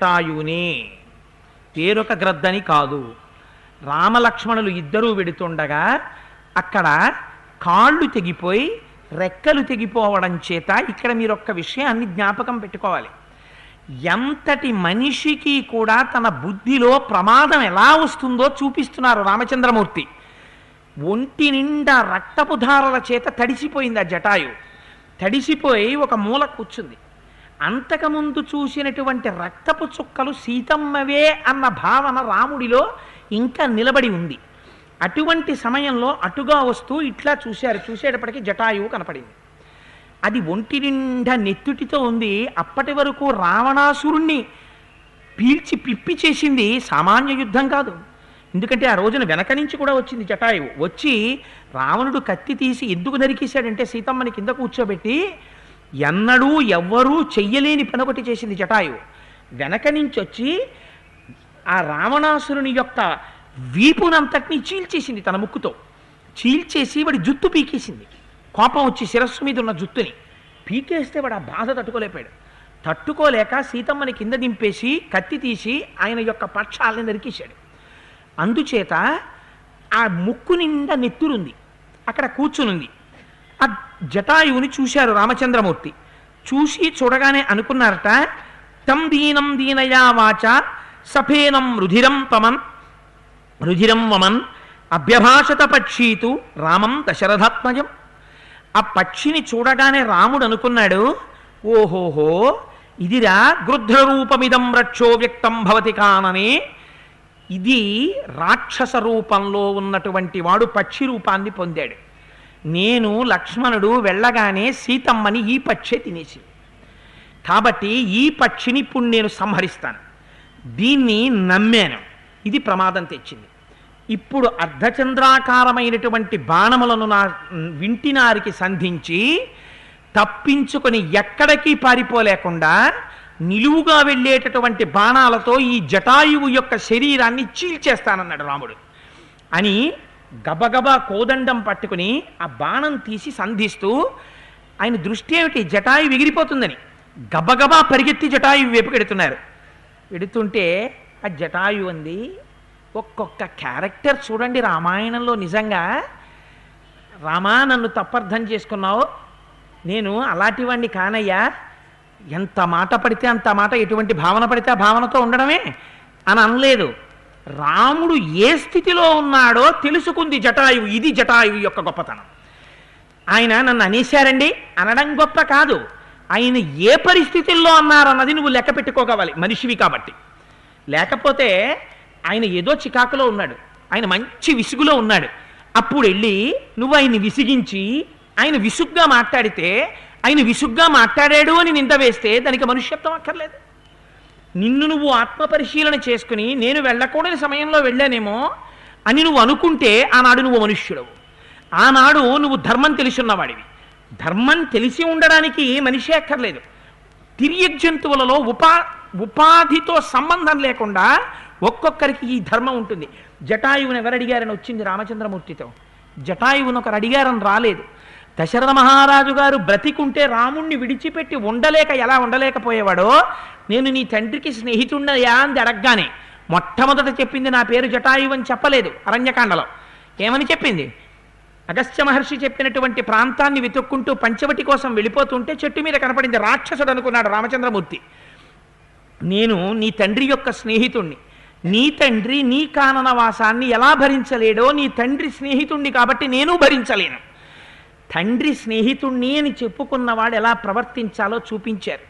జటాయునే, వేరొక గ్రద్దని కాదు. రామలక్ష్మణులు ఇద్దరూ వెడుతుండగా అక్కడ కాళ్ళు తెగిపోయి రెక్కలు తెగిపోవడం చేత ఇక్కడ మీరు ఒక్క విషయాన్ని జ్ఞాపకం పెట్టుకోవాలి. ఎంతటి మనిషికి కూడా తన బుద్ధిలో ప్రమాదం ఎలా వస్తుందో చూపిస్తున్నారు రామచంద్రమూర్తి. ఒంటి నిండా రక్తపు ధారల చేత తడిసిపోయింది ఆ జటాయు. తడిసిపోయి ఒక మూల కూర్చుంది. అంతకుముందు చూసినటువంటి రక్తపు చుక్కలు సీతమ్మవే అన్న భావన రాముడిలో ఇంకా నిలబడి ఉంది. అటువంటి సమయంలో అటుగా వస్తూ ఇట్లా చూశారు. చూసేటప్పటికీ జటాయువు కనపడింది. అది ఒంటి నిండా నెత్తుటితో ఉంది. అప్పటి వరకు రావణాసురుణ్ణి పీల్చి పిప్పి చేసింది సామాన్య యుద్ధం కాదు. ఎందుకంటే ఆ రోజున వెనక నుంచి కూడా వచ్చింది జటాయువు. వచ్చి రావణుడు కత్తి తీసి ఎందుకు నరికేశాడంటే సీతమ్మని కింద కూర్చోబెట్టి ఎన్నడూ ఎవ్వరూ చెయ్యలేని పని ఒకటి చేసింది జటాయువు. వెనక నుంచి వచ్చి ఆ రావణాసురుని యొక్క వీపునంతటిని చీల్చేసింది తన ముక్కుతో. చీల్చేసి వాడి జుత్తు పీకేసింది. కోపం వచ్చి శిరస్సు మీద ఉన్న జుత్తుని పీకేస్తే వాడు ఆ బాధ తట్టుకోలేపాడు. తట్టుకోలేక సీతమ్మని కింద దింపేసి కత్తి తీసి ఆయన యొక్క పక్షాలని నరికేశాడు. అందుచేత ఆ ముక్కు నిండా నెత్తురుంది. అక్కడ కూర్చునుంది. ఆ జటాయువుని చూశారు రామచంద్రమూర్తి. చూసి చూడగానే అనుకున్నారట, తం దీనం దీనయా వాచ సఫేనం రుధిరం వమన్ అభ్యభాషత పక్షీతు రామం దశరథాత్మజం. ఆ పక్షిని చూడగానే రాముడు అనుకున్నాడు, ఓహోహో ఇదిరా గృధ్రరూపమిదం రక్షో వ్యక్తం భవతి కాననే. ఇది రాక్షస రూపంలో ఉన్నటువంటి వాడు పక్షి రూపాన్ని పొందాడు. నేను లక్ష్మణుడు వెళ్ళగానే సీతమ్మని ఈ పక్షే తినేసింది. కాబట్టి ఈ పక్షిని ఇప్పుడు నేను సంహరిస్తాను. దీన్ని నమ్మాను. ఇది ప్రమాదం తెచ్చింది. ఇప్పుడు అర్ధచంద్రాకారమైనటువంటి బాణములను నా వింటినారికి సంధించి తప్పించుకొని ఎక్కడికి పారిపోలేకుండా నిలువుగా వెళ్ళేటటువంటి బాణాలతో ఈ జటాయువు యొక్క శరీరాన్ని చీల్చేస్తానన్నాడు రాముడు. అని గబగబా కోదండం పట్టుకుని ఆ బాణం తీసి సంధిస్తూ, ఆయన దృష్టి ఏమిటి, జటాయువు ఎగిరిపోతుందని గబగబా పరిగెత్తి జటాయువు వైపు పెడుతున్నారు. పెడుతుంటే ఆ జటాయు అంది, ఒక్కొక్క క్యారెక్టర్ చూడండి రామాయణంలో. నిజంగా రామా నన్ను తప్పర్థం చేసుకున్నావు, నేను అలాంటివాణ్ణి కానయ్యా. ఎంత మాట పడితే అంత మాట, ఎటువంటి భావన పడితే ఆ భావనతో ఉండడమే అని అనలేదు. రాముడు ఏ స్థితిలో ఉన్నాడో తెలుసుకుంది జటాయువు. ఇది జటాయువు యొక్క గొప్పతనం. ఆయన నన్ను అనేశారండి అనడం గొప్ప కాదు, ఆయన ఏ పరిస్థితుల్లో అన్నారన్నది నువ్వు లెక్క పెట్టుకోగవాలి మనిషివి కాబట్టి. లేకపోతే ఆయన ఏదో చికాకులో ఉన్నాడు, ఆయన మంచి విసుగులో ఉన్నాడు. అప్పుడు వెళ్ళి నువ్వు ఆయన్ని విసిగించి ఆయన విసుగ్గా మాట్లాడితే, ఆయన విసుగ్గా మాట్లాడాడు అని నింద వేస్తే దానికి మనుష్యత్వం అక్కర్లేదు. నిన్ను నువ్వు ఆత్మపరిశీలన చేసుకుని నేను వెళ్ళకూడని సమయంలో వెళ్ళానేమో అని నువ్వు అనుకుంటే ఆనాడు నువ్వు మనుష్యుడవు. ఆనాడు నువ్వు ధర్మం తెలిసి ఉన్నవాడివి. ధర్మం తెలిసి ఉండడానికి మనిషి అక్కర్లేదు. తిర్యక్ జంతువులలో ఉపాధితో సంబంధం లేకుండా ఒక్కొక్కరికి ఈ ధర్మం ఉంటుంది. జటాయువుని ఎవరు అడిగారని వచ్చింది రామచంద్రమూర్తితో. జటాయువుని ఒకరు అడిగారని రాలేదు. దశరథ మహారాజు గారు బ్రతికుంటే రాముణ్ణి విడిచిపెట్టి ఎలా ఉండలేకపోయేవాడో, నేను నీ తండ్రికి స్నేహితున్నయా అని అడగగానే మొట్టమొదట చెప్పింది నా పేరు జటాయువు అని చెప్పలేదు. అరణ్యకాండలో ఏమని చెప్పింది? అగస్త్య మహర్షి చెప్పినటువంటి ప్రాంతాన్ని వెతుక్కుంటూ పంచవటి కోసం వెళ్ళిపోతుంటే చెట్టు మీద కనపడింది. రాక్షసుడు అనుకున్నాడు రామచంద్రమూర్తి. నేను నీ తండ్రి యొక్క స్నేహితుణ్ణి. నీ తండ్రి నీ కాననవాసాన్ని ఎలా భరించలేడో నీ తండ్రి స్నేహితుణ్ణి కాబట్టి నేను భరించలేను. తండ్రి స్నేహితుణ్ణి అని చెప్పుకున్నవాడు ఎలా ప్రవర్తించాలో చూపించారు.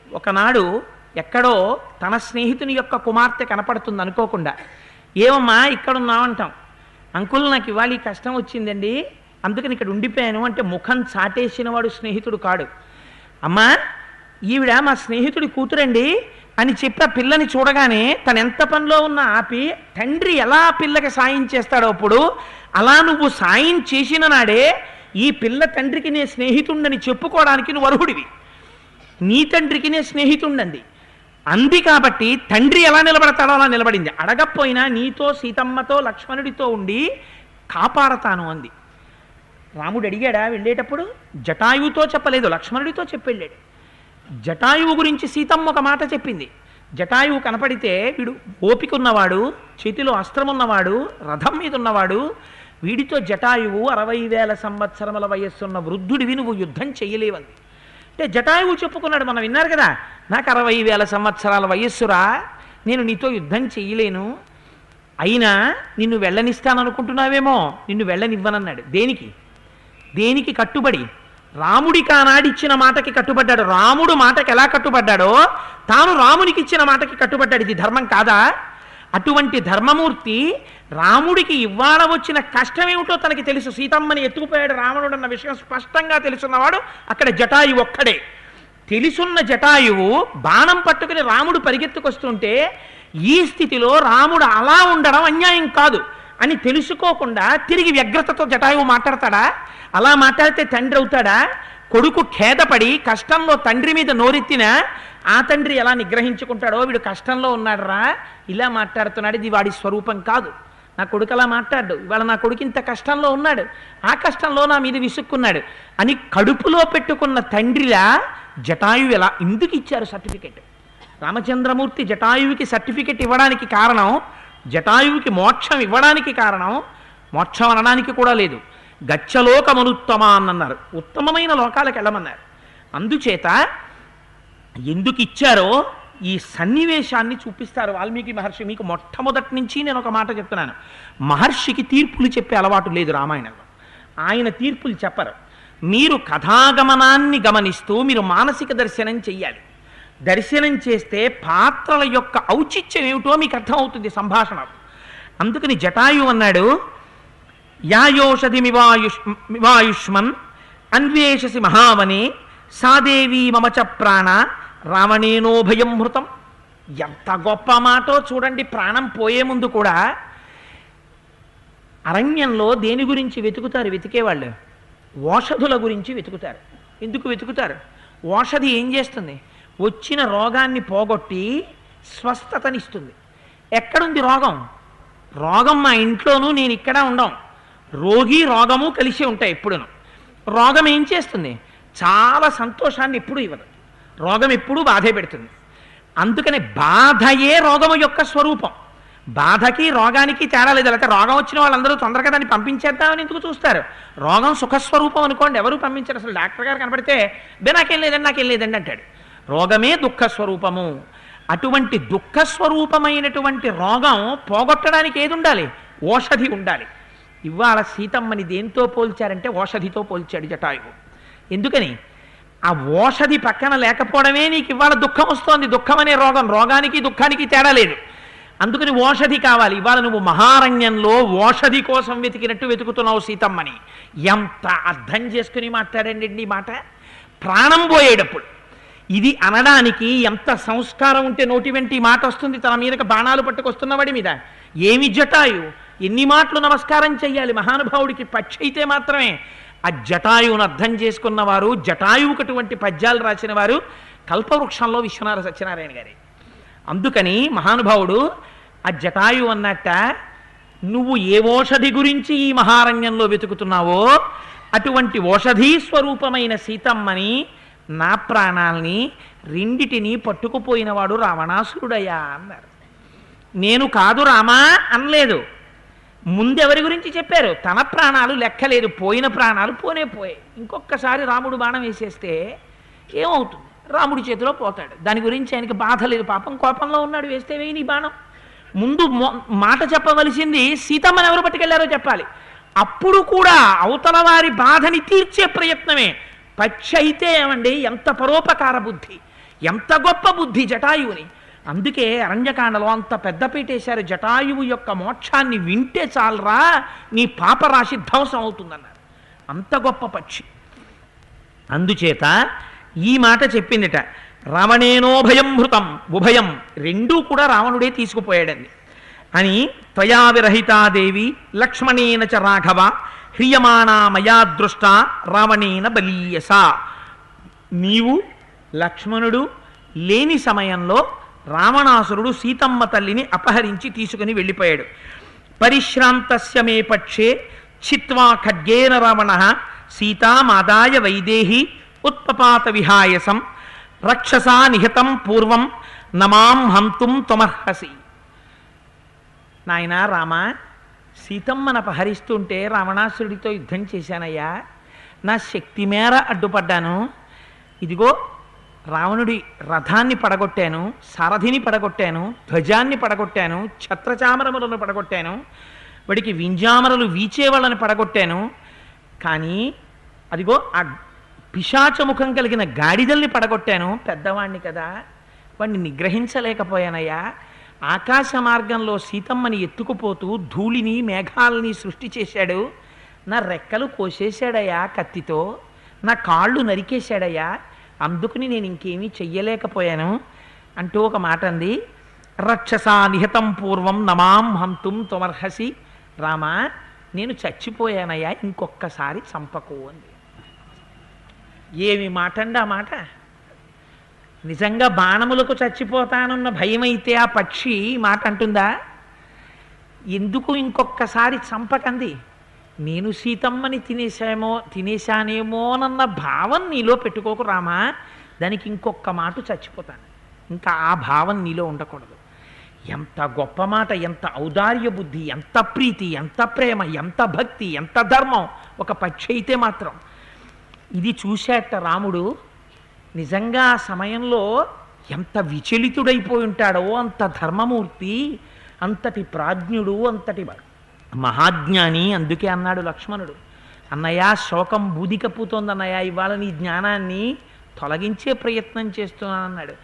ఒకనాడు ఎక్కడో తన స్నేహితుని యొక్క కుమార్తె కనపడుతుంది అనుకోకుండా. ఏమమ్మా ఇక్కడున్నావంటాం. అంకుల్ నాకు ఇవాళ ఈ కష్టం వచ్చిందండి, అందుకని ఇక్కడ ఉండిపోయాను అంటే ముఖం చాటేసిన వాడు స్నేహితుడు కాడు. అమ్మా ఈవిడ మా స్నేహితుడి కూతురండి అని చెప్పి ఆ పిల్లని చూడగానే తను ఎంత పనిలో ఉన్నా ఆపి, తండ్రి ఎలా పిల్లకి సాయం చేస్తాడో అప్పుడు అలా నువ్వు సాయం చేసిన నాడే ఈ పిల్ల తండ్రికి నే స్నేహితుండని చెప్పుకోవడానికి నువ్వు అర్హుడివి. నీ తండ్రికి నే స్నేహితుండంది అంది కాబట్టి తండ్రి ఎలా నిలబడతాడో అలా నిలబడింది. అడగపోయినా నీతో సీతమ్మతో లక్ష్మణుడితో ఉండి కాపాడతాను అంది. రాముడు అడిగాడా వెళ్ళేటప్పుడు? జటాయువుతో చెప్పలేదు, లక్ష్మణుడితో చెప్పి వెళ్ళాడు. జటాయువు గురించి సీతమ్మ ఒక మాట చెప్పింది. జటాయువు కనపడితే వీడు ఓపిక ఉన్నవాడు, చేతిలో అస్త్రం ఉన్నవాడు, రథం మీద ఉన్నవాడు, వీడితో జటాయువు 60,000 సంవత్సరముల వయస్సున్న వృద్ధుడివి, నువ్వు యుద్ధం చేయలేవంది. అంటే జటాయువు చెప్పుకున్నాడు, మనం విన్నారు కదా, నాకు 60,000 సంవత్సరాల వయస్సురా, నేను నీతో యుద్ధం చేయలేను, అయినా నిన్ను వెళ్ళనిస్తాననుకుంటున్నావేమో, నిన్ను వెళ్ళనివ్వనన్నాడు. దేనికి కట్టుబడి? రాముడికి ఆనాడిచ్చిన మాటకి కట్టుబడ్డాడు. రాముడు మాటకి ఎలా కట్టుబడ్డాడో తాను రామునికి ఇచ్చిన మాటకి కట్టుబడ్డాడు. ఇది ధర్మం కాదా? అటువంటి ధర్మమూర్తి రాముడికి ఇవ్వాల వచ్చిన కష్టమేమిటో తనకి తెలుసు. సీతమ్మని ఎత్తుకుపోయాడు రావణుడు అన్న విషయం స్పష్టంగా తెలుసున్నవాడు అక్కడ జటాయువు ఒక్కడే. తెలుసున్న జటాయువు బాణం పట్టుకుని రాముడు పరిగెత్తుకొస్తుంటే ఈ స్థితిలో రాముడు అలా ఉండడం అన్యాయం కాదు అని తెలుసుకోకుండా తిరిగి వ్యగ్రతతో జటాయువు మాట్లాడతాడా? అలా మాట్లాడితే తండ్రి అవుతాడా? కొడుకు ఖేదపడి కష్టంలో తండ్రి మీద నోరెత్తిన ఆ తండ్రి ఎలా నిగ్రహించుకుంటాడో, వీడు కష్టంలో ఉన్నాడురా ఇలా మాట్లాడుతున్నాడు, ఇది వాడి స్వరూపం కాదు, నా కొడుకు అలా మాట్లాడు, ఇవాళ నా కొడుకు ఇంత కష్టంలో ఉన్నాడు, ఆ కష్టంలో నా మీద విసుక్కున్నాడు అని కడుపులో పెట్టుకున్న తండ్రిలా జటాయువు ఎలా ఎందుకు ఇచ్చారు సర్టిఫికెట్? రామచంద్రమూర్తి జటాయువుకి సర్టిఫికెట్ ఇవ్వడానికి కారణం, జటాయువుకి మోక్షం ఇవ్వడానికి కారణం, మోక్షం అనడానికి కూడా లేదు, గచ్చలోకమనుత్తమ అన్నారు, ఉత్తమమైన లోకాలకు వెళ్ళమన్నారు. అందుచేత ఎందుకు ఇచ్చారో ఈ సన్నివేశాన్ని చూపిస్తారు వాల్మీకి మహర్షి. మీకు మొట్టమొదటి నుంచి నేను ఒక మాట చెప్తున్నాను, మహర్షికి తీర్పులు చెప్పే అలవాటు లేదు రామాయణంలో. ఆయన తీర్పులు చెప్పరు. మీరు కథాగమనాన్ని గమనిస్తూ మీరు మానసిక దర్శనం చెయ్యాలి. దర్శనం చేస్తే పాత్రల యొక్క ఔచిత్యం ఏమిటో మీకు అర్థమవుతుంది సంభాషణ. అందుకని జటాయు అన్నాడు, యాయోషధి మివాయుష్మన్ అన్వేషసి మహావనే సాదేవీ మమచ ప్రాణ రావణేనో భయం హృతం. ఎంత గొప్ప మాటో చూడండి. ప్రాణం పోయే ముందు కూడా అరణ్యంలో దేని గురించి వెతుకుతారు వెతికేవాళ్ళు? ఓషధుల గురించి వెతుకుతారు. ఎందుకు వెతుకుతారు? ఓషధి ఏం చేస్తుంది? వచ్చిన రోగాన్ని పోగొట్టి స్వస్థతనిస్తుంది. ఎక్కడుంది రోగం? రోగం మా ఇంట్లోనూ నేను ఇక్కడ ఉండం, రోగి రోగము కలిసి ఉంటాయి ఎప్పుడును. రోగం ఏం చేస్తుంది? చాలా సంతోషాన్ని ఎప్పుడు ఇవ్వదు, రోగం ఎప్పుడూ బాధే పెడుతుంది. అందుకని బాధయే రోగము యొక్క స్వరూపం. బాధకి రోగానికి తేడా లేదు. లేకపోతే రోగం వచ్చిన వాళ్ళందరూ తొందరగా దాన్ని పంపించేద్దామని ఎందుకు చూస్తారు? రోగం సుఖస్వరూపం అనుకోండి, ఎవరు పంపించారు. అసలు డాక్టర్ గారు కనపడితే నాకేం లేదండి అంటాడు. రోగమే దుఃఖస్వరూపము. అటువంటి దుఃఖస్వరూపమైనటువంటి రోగం పోగొట్టడానికి ఏది ఉండాలి? ఓషధి ఉండాలి. ఇవాళ సీతమ్మని దేంతో పోల్చారంటే ఓషధితో పోల్చాడు జటాయువు. ఎందుకని? ఆ ఓషధి పక్కన లేకపోవడమే నీకు ఇవాళ దుఃఖం వస్తోంది. దుఃఖం అనే రోగం, రోగానికి దుఃఖానికి తేడా లేదు. అందుకని ఓషధి కావాలి. ఇవాళ నువ్వు మహారణ్యంలో ఓషధి కోసం వెతికినట్టు వెతుకుతున్నావు సీతమ్మని. ఎంత అర్థం చేసుకుని మాట్లాడండి ఈ మాట. ప్రాణం పోయేటప్పుడు ఇది అనడానికి ఎంత సంస్కారం ఉంటే నోటి వెంటి మాట వస్తుంది. తన మీదకి బాణాలు పట్టుకొస్తున్నవాడి మీద ఏమి జటాయు, ఎన్ని మాటలు నమస్కారం చెయ్యాలి మహానుభావుడికి. పక్షి అయితే మాత్రమే. ఆ జటాయువును అర్థం చేసుకున్నవారు, జటాయువుకు అటువంటి పద్యాలు రాసిన వారు కల్పవృక్షంలో విశ్వనాథ సత్యనారాయణ గారి. అందుకని మహానుభావుడు ఆ జటాయు అన్నట్ట, నువ్వు ఏ ఓషధి గురించి ఈ మహారణ్యంలో వెతుకుతున్నావో అటువంటి ఓషధీ స్వరూపమైన సీతమ్మని, నా ప్రాణాల్ని రెండిటిని పట్టుకుపోయినవాడు రావణాసురుడయ్యా అన్నారు. నేను కాదు రామా అనలేదు. ముందెవరి గురించి చెప్పారు? తన ప్రాణాలు లెక్కలేదు, పోయిన ప్రాణాలు పోయాయి. ఇంకొకసారి రాముడు బాణం వేసేస్తే ఏమవుతుంది? రాముడి చేతిలో పోతాడు. దాని గురించి ఆయనకి బాధ లేదు. పాపం కోపంలో ఉన్నాడు, వేస్తే వేయి నీ బాణం. ముందు మాట చెప్పవలసింది సీతమ్మని ఎవరు పట్టుకెళ్లారో చెప్పాలి. అప్పుడు కూడా అవతల వారి బాధని తీర్చే ప్రయత్నమే. పక్షి అయితే ఏమండి, ఎంత పరోపకార బుద్ధి, ఎంత గొప్ప బుద్ధి జటాయువుని. అందుకే అరణ్యకాండలో అంత పెద్ద పీటేశారు. జటాయువు యొక్క మోక్షాన్ని వింటే చాలరా నీ పాపరాశి ధ్వంసం అవుతుందన్నారు. అంత గొప్ప పక్షి. అందుచేత ఈ మాట చెప్పిందిట, రావణేనో భయం హృతం, ఉభయం రెండూ కూడా రావణుడే తీసుకుపోయాడండి అని. త్వయా విరహితాదేవి లక్ష్మణేన చ రాఘవ హ్రియమాణా మయా దృష్ట రావణేన బలీయస. నీవు లక్ష్మణుడు లేని సమయంలో రావణాసురుడు సీతమ్మ తల్లిని అపహరించి తీసుకుని వెళ్ళిపోయాడు. పరిశ్రాంతస్య మే పక్షే చిత్వా ఖడ్గేన రావణ సీతామాదాయ వైదేహి ఉత్పపాత విహాయసం రక్షసా నిహతం పూర్వం నమాం హంతుం త్వమర్హసి. నాయనా రామ, సీతమ్మను అపహరిస్తుంటే రావణాసురుడితో యుద్ధం చేశానయ్యా, నా శక్తి మేర అడ్డుపడ్డాను. ఇదిగో రావణుడి రథాన్ని పడగొట్టాను, సారథిని పడగొట్టాను, ధ్వజాన్ని పడగొట్టాను, ఛత్రచామరములను పడగొట్టాను, వాడికి వింజామరలు వీచే వాళ్ళని పడగొట్టాను. కానీ అదిగో ఆ పిశాచముఖం కలిగిన గాడిదల్ని పడగొట్టాను. పెద్దవాణ్ణి కదా, వాడిని నిగ్రహించలేకపోయానయ్యా. ఆకాశ మార్గంలో సీతమ్మని ఎత్తుకుపోతూ ధూళిని మేఘాలని సృష్టి చేశాడు. నా రెక్కలు కోసేశాడయ్యా కత్తితో, నా కాళ్ళు నరికేశాడయ్యా. అందుకుని నేను ఇంకేమీ చెయ్యలేకపోయాను అంటూ ఒక మాట అంది. రక్షసా నిహతం పూర్వం నమాం హంతుం త్వమర్హసి. రామా, నేను చచ్చిపోయానయ్యా, ఇంకొక్కసారి చంపకు అంది. ఏమి మాట అండి ఆ మాట! నిజంగా బాణములకు చచ్చిపోతానన్న భయమైతే ఆ పక్షి మాట అంటుందా? ఎందుకు ఇంకొక్కసారి చంపకంది? నేను సీతమ్మని తినేశానేమోనన్న భావం నీలో పెట్టుకోకు రామా, దానికి ఇంకొక్క మాట చచ్చిపోతాను, ఇంకా ఆ భావం నీలో ఉండకూడదు. ఎంత గొప్ప మాట, ఎంత ఔదార్య బుద్ధి, ఎంత ప్రీతి, ఎంత ప్రేమ, ఎంత భక్తి, ఎంత ధర్మం ఒక పక్షి అయితే మాత్రం. ఇది చూశాట రాముడు. నిజంగా ఆ సమయంలో ఎంత విచలితుడైపోయి ఉంటాడో, అంత ధర్మమూర్తి, అంతటి ప్రాజ్ఞుడు, అంతటి మహాజ్ఞాని. అందుకే అన్నాడు లక్ష్మణుడు, అన్నయ్య శోకం బూది కప్పుతోంది అన్నయ్య, ఇవాళ నీ జ్ఞానాన్ని తొలగించే ప్రయత్నం చేస్తున్నానన్నాడు.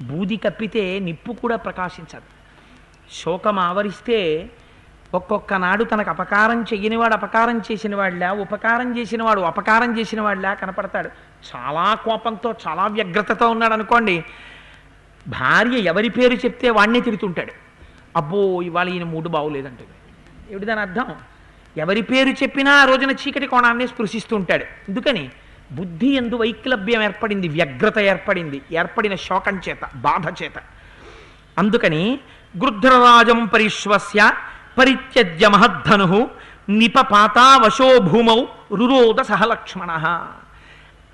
బూది కప్పితే నిప్పు కూడా ప్రకాశించదు. శోకం ఆవరిస్తే ఒక్కొక్క నాడు తనకు అపకారం చెయ్యనివాడు అపకారం చేసిన వాళ్ళ, ఉపకారం చేసినవాడు అపకారం చేసిన వాళ్ళ కనపడతాడు. చాలా కోపంతో చాలా వ్యగ్రతతో ఉన్నాడు అనుకోండి, భార్య ఎవరి పేరు చెప్తే వాడినే తిరుగుతుంటాడు. అబ్బో ఇవాళ ఈయన మూడు బాగులేదంటుంది. ఏమిటి దాని అర్థం? ఎవరి పేరు చెప్పినా ఆ రోజున చీకటి కోణాన్ని స్పృశిస్తూ ఉంటాడు. ఎందుకని? బుద్ధి ఎందు వైక్లభ్యం ఏర్పడింది, వ్యగ్రత ఏర్పడింది, ఏర్పడిన శోకం చేత, బాధ చేత. అందుకని గృధ్రరాజం పరిశ్వస్య పరిత్యజ్య మహద్ధను నిపపాతావశో భూమౌ రురోద సహలక్ష్మణ.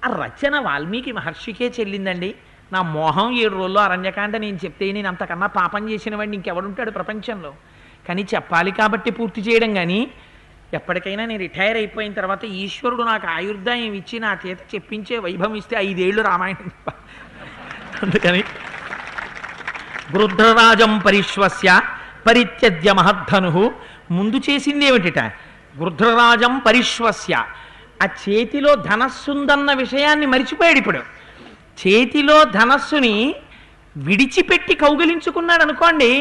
ఆ రచన వాల్మీకి మహర్షికే చెల్లిందండి. నా మోహం 7 రోజుల్లో అరణ్యకాండ నేను చెప్తే నేను అంతకన్నా పాపం చేసిన వాడిని ఇంకెవడుంటాడు ప్రపంచంలో? కానీ చెప్పాలి కాబట్టి పూర్తి చేయడం. కానీ ఎప్పటికైనా నేను రిటైర్ అయిపోయిన తర్వాత ఈశ్వరుడు నాకు ఆయుర్దాయం ఇచ్చి నా చేత చెప్పించే వైభవం ఇస్తే 5 ఏళ్ళు రామాయణం. అందుకని గృధ్రరాజం పరిశ్వస్య పరిత్యజ్య మహద్ధను. ముందు చేసింది ఏమిటిట? గృధ్రరాజం పరిశ్వస్య. ఆ చేతిలో ధనస్సుందన్న విషయాన్ని మరిచిపోయాడు. ఇప్పుడు చేతిలో ధనస్సుని విడిచిపెట్టి కౌగిలించుకున్నాడు అనుకోండి,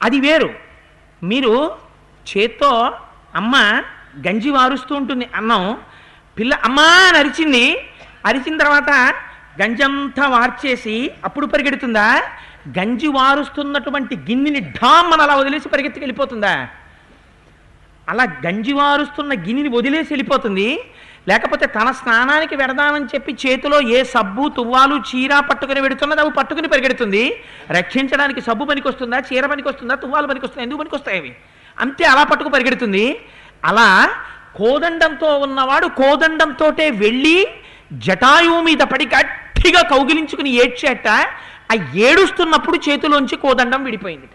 అది వేరు. మీరు చేత్తో అమ్మ గంజి వారుస్తూ ఉంటుంది, అన్నం పిల్ల అమ్మా అని అరిచింది, అరిచిన తర్వాత గంజంతా వార్చేసి అప్పుడు పరిగెడుతుందా? గంజి వారుస్తున్నటువంటి గిన్నెని ఢామ్ అని అలా వదిలేసి పరిగెత్తుకు వెళ్ళిపోతుందా? అలా గంజి వారుస్తున్న గిన్నెని వదిలేసి వెళ్ళిపోతుంది. లేకపోతే తన స్నానానికి వెడదామని చెప్పి చేతిలో ఏ సబ్బు తువ్వాలు చీర పట్టుకుని పెడుతున్నది అవి పట్టుకుని పరిగెడుతుంది. రక్షించడానికి సబ్బు పనికి వస్తుందా, చీర పనికి వస్తుందా, తువ్వాలు పనికి వస్తుందా? ఎందుకు పనికి వస్తాయి అవి? అంతే, అలా పట్టుకు పరిగెడుతుంది. అలా కోదండంతో ఉన్నవాడు కోదండంతోటే వెళ్ళి జటాయువు మీద పడి గట్టిగా కౌగిలించుకుని ఏడ్చేట. ఆ ఏడుస్తున్నప్పుడు చేతిలోంచి కోదండం విడిపోయింది.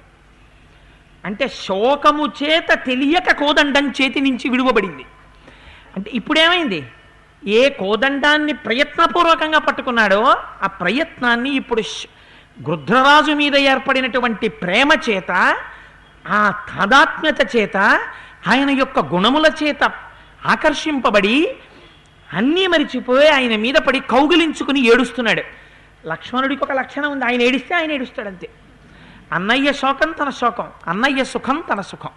అంటే శోకము చేత తెలియక కోదండం చేతి నుంచి విడువబడింది. అంటే ఇప్పుడేమైంది? ఏ కోదండాన్ని ప్రయత్నపూర్వకంగా పట్టుకున్నాడో ఆ ప్రయత్నాన్ని ఇప్పుడు గృధ్రరాజు మీద ఏర్పడినటువంటి ప్రేమ చేత, ఆ తాదాత్మ్యత చేత, ఆయన యొక్క గుణముల చేత ఆకర్షింపబడి అన్నీ మరిచిపోయి ఆయన మీద పడి కౌగిలించుకుని ఏడుస్తున్నాడు. లక్ష్మణుడికి ఒక లక్షణం ఉంది, ఆయన ఏడిస్తే ఆయన ఏడుస్తాడు అంతే. అన్నయ్య శోకం తన శోకం, అన్నయ్య సుఖం తన సుఖం.